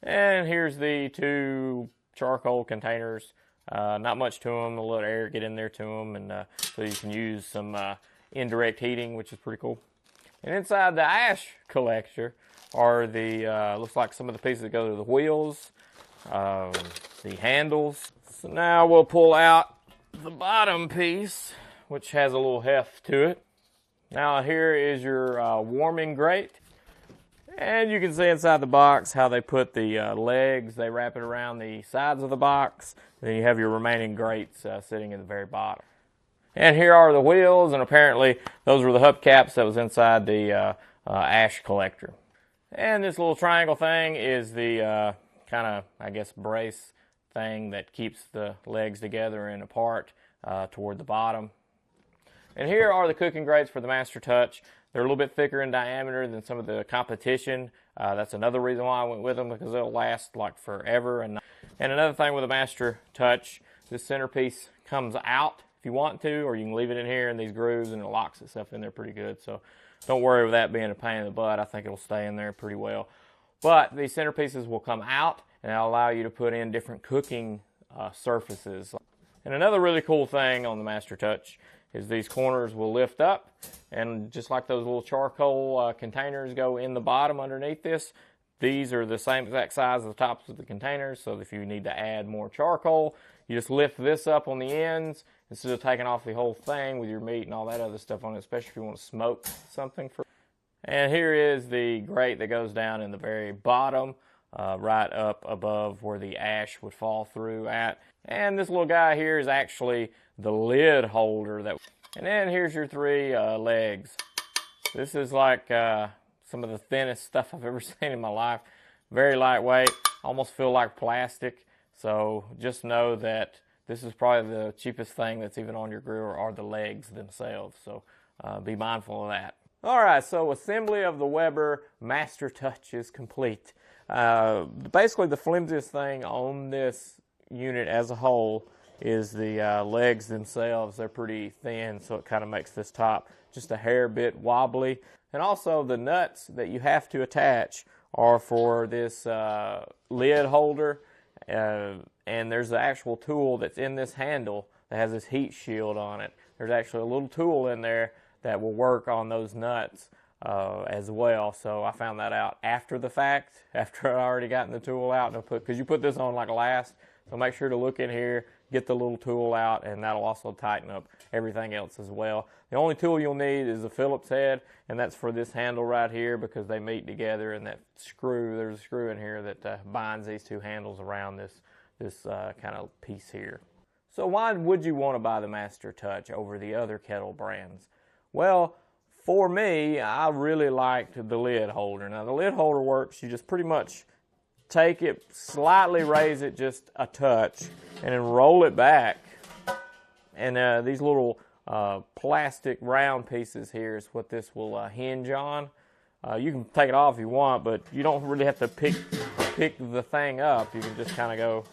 And here's the two charcoal containers. Not much to them, a little air get in there to them, and so you can use some indirect heating, which is pretty cool. And inside the ash collector are the, looks like some of the pieces that go to the wheels, the handles. So now we'll pull out the bottom piece, which has a little heft to it. Now here is your warming grate. And you can see inside the box how they put the legs. They wrap it around the sides of the box. Then you have your remaining grates sitting in the very bottom. And here are the wheels, and apparently those were the hubcaps that was inside the ash collector. And this little triangle thing is the kind of, I guess, brace thing that keeps the legs together and apart toward the bottom. And here are the cooking grates for the Master Touch. They're a little bit thicker in diameter than some of the competition. That's another reason why I went with them, because they'll last like forever. And another thing with the Master Touch, this centerpiece comes out if you want to, or you can leave it in here in these grooves and it locks itself in there pretty good. So don't worry with that being a pain in the butt. I think it'll stay in there pretty well. But these centerpieces will come out and it'll allow you to put in different cooking surfaces. And another really cool thing on the Master Touch is these corners will lift up, and just like those little charcoal containers go in the bottom underneath this, these are the same exact size as the tops of the containers. So if you need to add more charcoal, you just lift this up on the ends instead of taking off the whole thing with your meat and all that other stuff on it, especially if you want to smoke something. And here is the grate that goes down in the very bottom, right up above where the ash would fall through at. And this little guy here is actually the lid holder. And then here's your three legs. This is like some of the thinnest stuff I've ever seen in my life. Very lightweight, almost feel like plastic. So just know that this is probably the cheapest thing that's even on your grill are the legs themselves. So be mindful of that. All right, so assembly of the Weber Master Touch is complete. Basically the flimsiest thing on this unit as a whole is the legs themselves. They're pretty thin, so it kind of makes this top just a hair bit wobbly. And also the nuts that you have to attach are for this lid holder, and there's the actual tool that's in this handle that has this heat shield on it. There's actually a little tool in there that will work on those nuts as well. So I found that out after the fact, after I'd already gotten the tool out, because you put this on like last. So make sure to look in here, get the little tool out, and that'll also tighten up everything else as well. The only tool you'll need is a Phillips head, and that's for this handle right here because they meet together, and that screw, there's a screw in here that binds these two handles around this kind of piece here. So why would you want to buy the Master Touch over the other kettle brands? Well, for me, I really liked the lid holder. Now the lid holder works, you just pretty much take it, slightly raise it just a touch, and then roll it back. And these little plastic round pieces here is what this will hinge on. You can take it off if you want, but you don't really have to pick the thing up. You can just kind of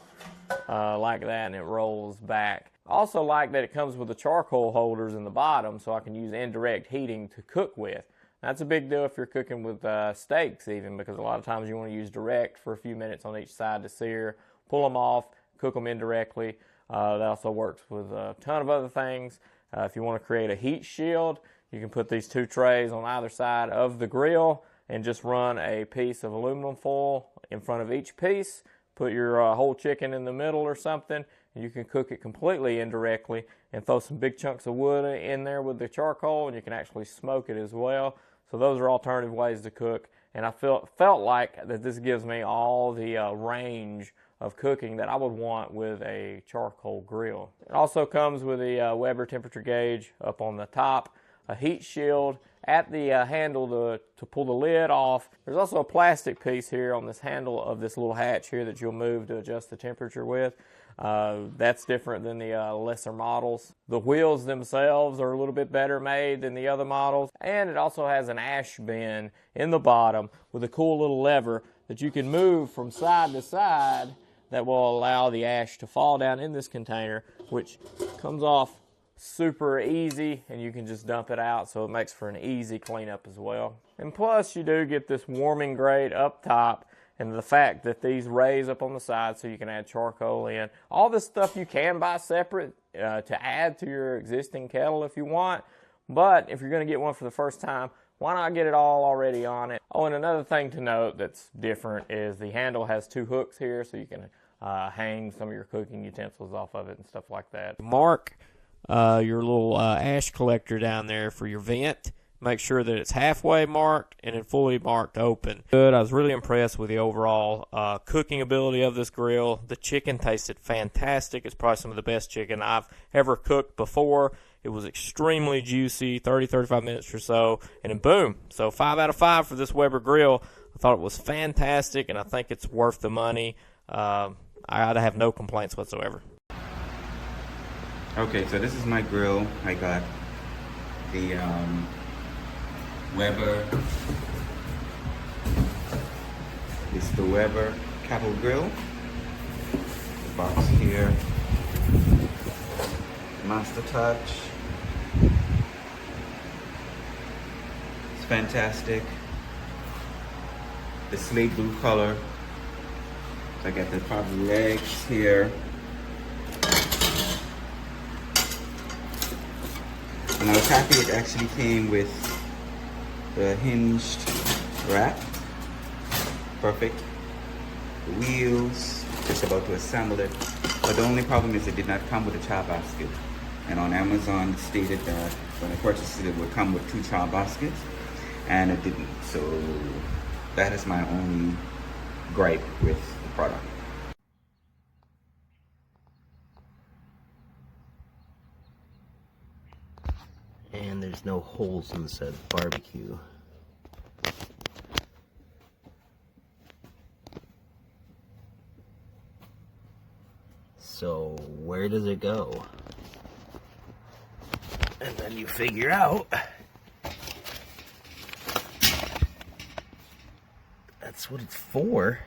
go like that, and it rolls back. I also like that it comes with the charcoal holders in the bottom, so I can use indirect heating to cook with. That's a big deal if you're cooking with steaks even, because a lot of times you want to use direct for a few minutes on each side to sear, pull them off, cook them indirectly. That also works with a ton of other things. If you want to create a heat shield, you can put these two trays on either side of the grill and just run a piece of aluminum foil in front of each piece. Put your whole chicken in the middle or something, and you can cook it completely indirectly and throw some big chunks of wood in there with the charcoal, and you can actually smoke it as well. So those are alternative ways to cook, and I felt like that this gives me all the range of cooking that I would want with a charcoal grill. It also comes with a Weber temperature gauge up on the top, a heat shield at the handle to pull the lid off. There's also a plastic piece here on this handle of this little hatch here that you'll move to adjust the temperature with. That's different than the lesser models. The wheels themselves are a little bit better made than the other models, and it also has an ash bin in the bottom with a cool little lever that you can move from side to side that will allow the ash to fall down in this container, which comes off super easy, and you can just dump it out, so it makes for an easy cleanup as well. And plus you do get this warming grate up top, And the fact that these raise up on the side so you can add charcoal in. All this stuff you can buy separate to add to your existing kettle if you want. But if you're going to get one for the first time, why not get it all already on it? Oh, and another thing to note that's different is the handle has 2 hooks here, so you can hang some of your cooking utensils off of it and stuff like that. Mark your little ash collector down there for your vent. Make sure that it's halfway marked and then fully marked open. Good. I was really impressed with the overall cooking ability of this grill. The chicken tasted fantastic. It's probably some of the best chicken I've ever cooked before. It was extremely juicy, 30-35 minutes or so, and then boom. So 5 out of 5 for this Weber grill. I thought it was fantastic, and I think it's worth the money. I have no complaints whatsoever. Okay, so this is my grill. I got the Weber. It's the Weber Cattle Grill. The box here. Master Touch. It's fantastic. The slate blue color. So I got the proper legs here. And I was happy it actually came with the hinged wrap. Perfect. The wheels, just about to assemble it. But the only problem is it did not come with a char basket. And on Amazon it stated that when I purchased it, it would come with 2 char baskets. And it didn't. So that is my only gripe with the product. And there's no holes in said barbecue. So where does it go? And then you figure out that's what it's for.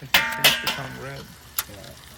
It's become red. Yeah.